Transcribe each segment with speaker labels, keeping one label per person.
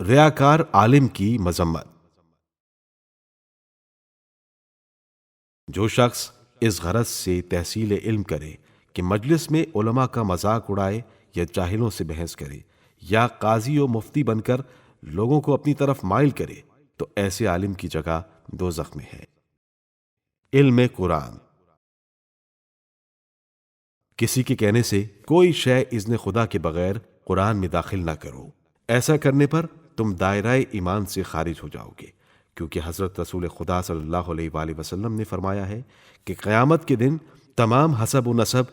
Speaker 1: ریاکار عالم کی مذمت۔ جو شخص اس غرض سے تحصیل علم کرے کہ مجلس میں علماء کا مذاق اڑائے یا جاہلوں سے بحث کرے یا قاضی و مفتی بن کر لوگوں کو اپنی طرف مائل کرے تو ایسے عالم کی جگہ دوزخ میں ہے۔ علم قرآن۔ کسی کے کہنے سے کوئی شے اذن خدا کے بغیر قرآن میں داخل نہ کرو، ایسا کرنے پر تم دائرہ ایمان سے خارج ہو جاؤ گے، کیونکہ حضرت رسول خدا صلی اللہ علیہ وآلہ وسلم نے فرمایا ہے کہ قیامت کے دن تمام حسب و نسب،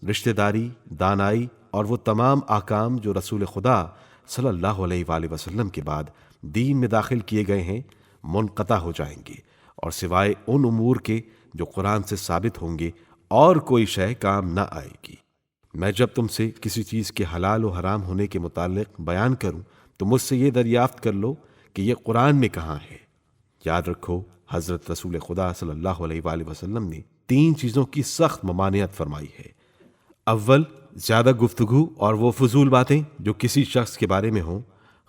Speaker 1: رشتہ داری، دانائی اور وہ تمام احکام جو رسول خدا صلی اللہ علیہ وآلہ وسلم کے بعد دین میں داخل کیے گئے ہیں منقطع ہو جائیں گے، اور سوائے ان امور کے جو قرآن سے ثابت ہوں گے اور کوئی شے کام نہ آئے گی۔ میں جب تم سے کسی چیز کے حلال و حرام ہونے کے متعلق بیان کروں تو مجھ سے یہ دریافت کر لو کہ یہ قرآن میں کہاں ہے۔ یاد رکھو حضرت رسول خدا صلی اللہ علیہ وآلہ وسلم نے 3 چیزوں کی سخت ممانعت فرمائی ہے۔ اول، زیادہ گفتگو اور وہ فضول باتیں جو کسی شخص کے بارے میں ہوں،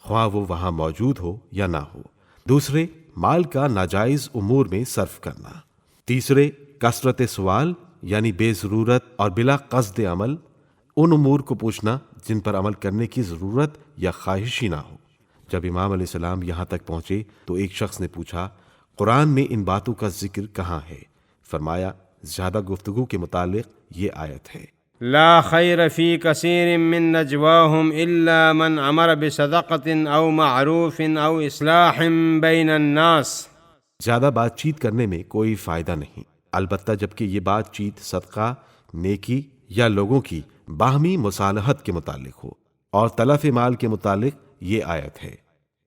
Speaker 1: خواہ وہ وہاں موجود ہو یا نہ ہو۔ دوسرے، مال کا ناجائز امور میں صرف کرنا۔ تیسرے، کثرت سوال یعنی بے ضرورت اور بلا قصد عمل، ان امور کو پوچھنا جن پر عمل کرنے کی ضرورت یا خواہش ہی نہ ہو۔ جب امام علیہ السلام یہاں تک پہنچے تو ایک شخص نے پوچھا، قرآن میں ان باتوں کا ذکر کہاں ہے؟ فرمایا، زیادہ گفتگو کے متعلق یہ آیت ہے،
Speaker 2: لا خیر فی کثیر من نجواہم الا من امر بصدقۃ او معروف او اصلاح بین الناس۔
Speaker 1: زیادہ بات چیت کرنے میں کوئی فائدہ نہیں، البتہ جبکہ یہ بات چیت صدقہ، نیکی یا لوگوں کی باہمی مصالحت کے متعلق ہو۔ اور تلف مال کے متعلق یہ آیت ہے،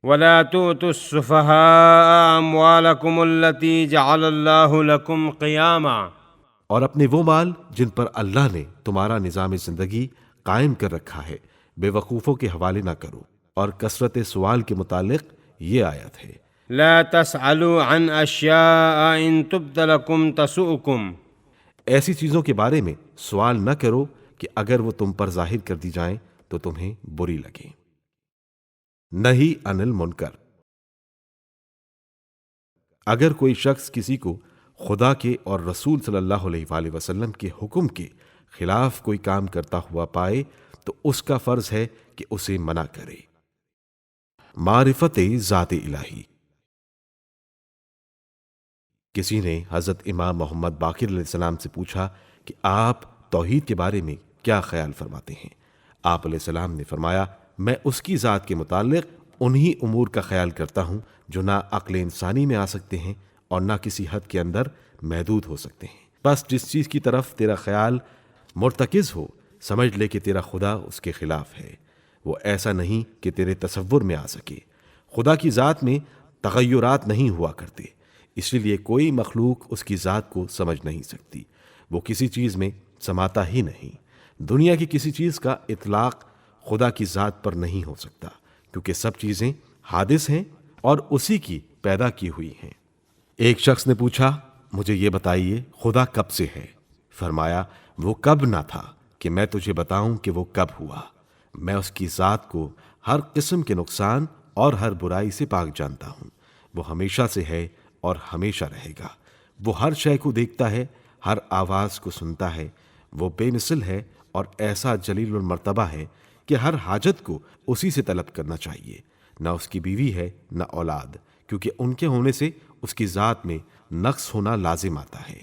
Speaker 2: ولا تؤتوا السفهاء اموالکم التي جعل اللہ لکم قیاما۔
Speaker 1: اور اپنے وہ مال جن پر اللہ نے تمہارا نظام زندگی قائم کر رکھا ہے بے وقوفوں کے حوالے نہ کرو۔ اور کثرت سوال کے متعلق یہ آیت ہے،
Speaker 2: لا تسألوا عن اشیاء ان تبد لکم تسؤکم۔
Speaker 1: ایسی چیزوں کے بارے میں سوال نہ کرو کہ اگر وہ تم پر ظاہر کر دی جائیں تو تمہیں بری لگے۔ نہی عن المنکر۔ اگر کوئی شخص کسی کو خدا کے اور رسول صلی اللہ علیہ وآلہ وسلم کے حکم کے خلاف کوئی کام کرتا ہوا پائے تو اس کا فرض ہے کہ اسے منع کرے۔ معرفت ذات الہی۔ کسی نے حضرت امام محمد باقر علیہ السلام سے پوچھا کہ آپ توحید کے بارے میں کیا خیال فرماتے ہیں؟ آپ علیہ السلام نے فرمایا، میں اس کی ذات کے متعلق انہی امور کا خیال کرتا ہوں جو نہ عقل انسانی میں آ سکتے ہیں اور نہ کسی حد کے اندر محدود ہو سکتے ہیں۔ بس جس چیز کی طرف تیرا خیال مرتکز ہو سمجھ لے کہ تیرا خدا اس کے خلاف ہے، وہ ایسا نہیں کہ تیرے تصور میں آ سکے۔ خدا کی ذات میں تغیرات نہیں ہوا کرتے، اس لیے کوئی مخلوق اس کی ذات کو سمجھ نہیں سکتی۔ وہ کسی چیز میں سماتا ہی نہیں۔ دنیا کی کسی چیز کا اطلاق خدا کی ذات پر نہیں ہو سکتا، کیونکہ سب چیزیں حادث ہیں اور اسی کی پیدا کی ہوئی ہیں۔ ایک شخص نے پوچھا، مجھے یہ بتائیے خدا کب سے ہے؟ فرمایا، وہ کب نہ تھا کہ میں تجھے بتاؤں کہ وہ کب ہوا۔ میں اس کی ذات کو ہر قسم کے نقصان اور ہر برائی سے پاک جانتا ہوں۔ وہ ہمیشہ سے ہے اور ہمیشہ رہے گا۔ وہ ہر شے کو دیکھتا ہے، ہر آواز کو سنتا ہے۔ وہ بے مثل ہے اور ایسا جلیل المرتبہ ہے کہ ہر حاجت کو اسی سے طلب کرنا چاہیے۔ نہ اس کی بیوی ہے نہ اولاد، کیونکہ ان کے ہونے سے اس کی ذات میں نقص ہونا لازم آتا ہے۔